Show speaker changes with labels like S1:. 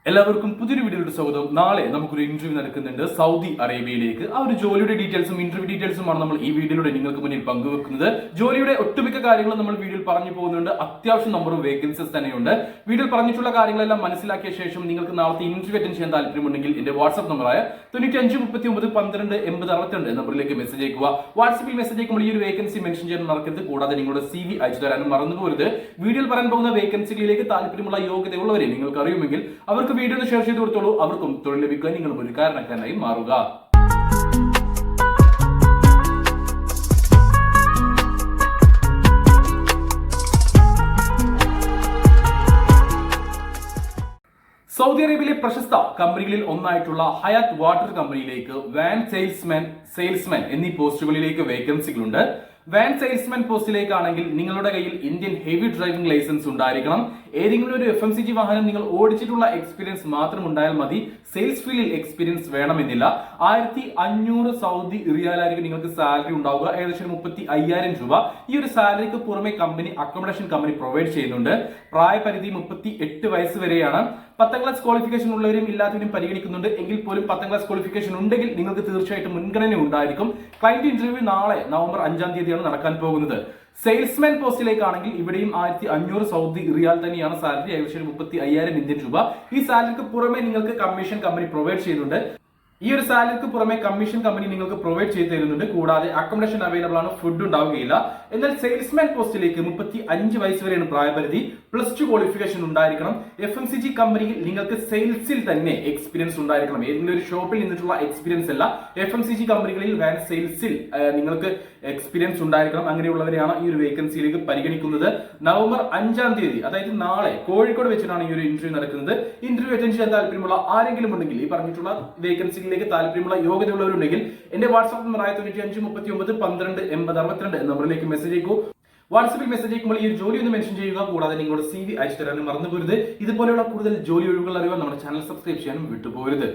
S1: എല്ലാവർക്കും പുതിയൊരു വീഡിയോയുടെ സ്വാഗതം. നാളെ നമുക്കൊരു ഇന്റർവ്യൂ നടക്കുന്നുണ്ട് സൗദി അറേബ്യയിലേക്ക്. ആ ഒരു ജോലിയുടെ ഡീറ്റെയിൽസും ഇന്റർവ്യൂ ഡീറ്റെയിൽസുമാണ് നമ്മൾ ഈ വീഡിയോയിലൂടെ നിങ്ങൾക്ക് മുന്നിൽ പങ്കുവെക്കുന്നത്. ജോലിയുടെ ഒട്ടുമിക്ക കാര്യങ്ങളും നമ്മൾ വീഡിയോയിൽ പറഞ്ഞു പോകുന്നുണ്ട്. അത്യാവശ്യം നമ്പർ വേക്കൻസീസ് തന്നെയുണ്ട്. വീഡിയോയിൽ പറഞ്ഞിട്ടുള്ള കാര്യങ്ങളെല്ലാം മനസ്സിലാക്കിയ ശേഷം നിങ്ങൾക്ക് നാളത്തെ ഇന്റർവ്യൂ അറ്റൻഡ് ചെയ്യാൻ താല്പര്യമുണ്ടെങ്കിൽ എന്റെ വാട്സ്ആപ്പ് നമ്പറായ 9539128062 നമ്പറിലേക്ക് മെസ്സേജ് അയക്കുക. വാട്സ്ആപ്പിൽ മെസ്സേജ് അയക്കുമ്പോൾ ഈ ഒരു വേക്കൻസി മെൻഷൻ ചെയ്യാൻ മറക്കരുത്. കൂടാതെ നിങ്ങളുടെ CV അയച്ചു തരാനും മറന്നുപോകരുത്. വീഡിയോയിൽ പറയാൻ പോകുന്ന വേക്കൻസികളിലേക്ക് താല്പര്യമുള്ള യോഗ്യതയുള്ളവരെ നിങ്ങൾക്ക് അറിയുമെങ്കിൽ അവർക്ക് വീഡിയോ ഒന്ന് ഷെയർ ചെയ്ത് കൊടുത്തോളൂ. അവർക്കും തൊഴിൽ ലഭിക്കാൻ നിങ്ങളും ഒരു കാരണക്കാരനായി മാറുക. സൗദി അറേബ്യയിലെ പ്രശസ്ത കമ്പനികളിൽ ഒന്നായിട്ടുള്ള ഹയാത്ത് വാട്ടർ കമ്പനിയിലേക്ക് വാൻ സെയിൽസ്മാൻ എന്നീ പോസ്റ്റുകളിലേക്ക് വേക്കൻസികളുണ്ട്. വാൻ സെയിൽസ്മാൻ പോസ്റ്റിലേക്കാണെങ്കിൽ നിങ്ങളുടെ കയ്യിൽ ഇന്ത്യൻ ഹെവി ഡ്രൈവിംഗ് ലൈസൻസ് ഉണ്ടായിരിക്കണം. ഏതെങ്കിലും ഒരു FMCG വാഹനം നിങ്ങൾ ഓടിച്ചിട്ടുള്ള എക്സ്പീരിയൻസ് മാത്രം ഉണ്ടായാൽ മതി. സെയിൽസ് ഫീൽഡിൽ എക്സ്പീരിയൻസ് വേണമെന്നില്ല. 1500 സൗദി റിയാലായിരിക്കും നിങ്ങൾക്ക് സാലറി ഉണ്ടാവുക. ഏകദേശം 35,000 രൂപ. ഈ ഒരു സാലറിക്ക് പുറമെ കമ്പനി അക്കോമഡേഷൻ കമ്പനി പ്രൊവൈഡ് ചെയ്യുന്നുണ്ട്. പ്രായപരിധി 38 വയസ്സ് വരെയാണ്. 10ാം ക്ലാസ് ക്വാളിഫിക്കേഷൻ ഉള്ളവരും ഇല്ലാത്തവരും പരിഗണിക്കുന്നുണ്ട്. എങ്കിൽ പോലും 10ാം ക്ലാസ് ക്വാളിഫിക്കേഷൻ ഉണ്ടെങ്കിൽ നിങ്ങൾക്ക് തീർച്ചയായിട്ടും മുൻഗണന ഉണ്ടായിരിക്കും. ക്ലയന്റ് ഇന്റർവ്യൂ നാളെ നവംബർ 5-ാം തീയതിയാണ് നടക്കാൻ പോകുന്നത്. സെയിൽസ്മാൻ പോസ്റ്റിലേക്കാണെങ്കിൽ ഇവിടെയും 1500 സൗദി റിയാൽ തന്നെയാണ് സാലറി. ഏകദേശം 35,000 ഇന്ത്യൻ രൂപ. ഈ സാലറിക്ക് പുറമെ നിങ്ങൾക്ക് കമ്മീഷൻ കമ്പനി പ്രൊവൈഡ് ചെയ്യുന്നുണ്ട്. ഈ ഒരു സാലറിക്ക് പുറമെ കമ്മീഷൻ കമ്പനി നിങ്ങൾക്ക് പ്രൊവൈഡ് ചെയ്ത് തരുന്നുണ്ട്. കൂടാതെ അക്കോമഡേഷൻ അവൈലബിൾ ആണ്, ഫുഡ് ഉണ്ടാവുകയില്ല. എന്നാൽ സെയിൽസ്മാൻ പോസ്റ്റിലേക്ക് 35 വയസ്സ് വരെയാണ് പ്രായപരിധി. +2 ക്വാളിഫിക്കേഷൻ ഉണ്ടായിരിക്കണം. FMCG കമ്പനിയിൽ നിങ്ങൾക്ക് സെയിൽസിൽ തന്നെ എക്സ്പീരിയൻസ് ഉണ്ടായിരിക്കണം. ഏതെങ്കിലും ഒരു ഷോപ്പിൽ നിന്നിട്ടുള്ള എക്സ്പീരിയൻസ് അല്ല. FMCG കമ്പനികളിൽ വാൻ സെയിൽസിൽ നിങ്ങൾക്ക് എക്സ്പീരിയൻസ് ഉണ്ടായിരിക്കണം. അങ്ങനെയുള്ളവരെയാണ് ഈ ഒരു വേക്കൻസിയിലേക്ക് പരിഗണിക്കുന്നത്. നവംബർ 5-ാം തീയതി, അതായത് നാളെ കോഴിക്കോട് വെച്ചിട്ടാണ് ഈ ഒരു ഇന്റർവ്യൂ നടക്കുന്നത്. ഇന്റർവ്യൂ അറ്റൻഡ് ചെയ്യാൻ താല്പര്യമുള്ള ആരെങ്കിലും ഉണ്ടെങ്കിൽ, ഈ പറഞ്ഞിട്ടുള്ള വേക്കൻസികളിലേക്ക് താല്പര്യമുള്ള യോഗ്യതയുള്ളവരുണ്ടെങ്കിൽ എന്റെ വാട്സ്ആപ്പ് നമ്പറായ 9539128062 നമ്പറിലേക്ക് മെസ്സേജ് അയക്കൂ. വാട്സ്ആപ്പിൽ മെസ്സേജ് അയക്കുമ്പോൾ ഈ ഒരു ജോലി ഒന്ന് മെൻഷൻ ചെയ്യുക. കൂടാതെ നിങ്ങളുടെ CV അയച്ചു തരാനും മറന്നുപോകരുത്. ഇതുപോലെയുള്ള കൂടുതൽ ജോലി ഒഴിവുകൾ അറിയാൻ നമ്മുടെ ചാനൽ സബ്സ്ക്രൈബ് ചെയ്യാനും വിട്ടുപോകരുത്.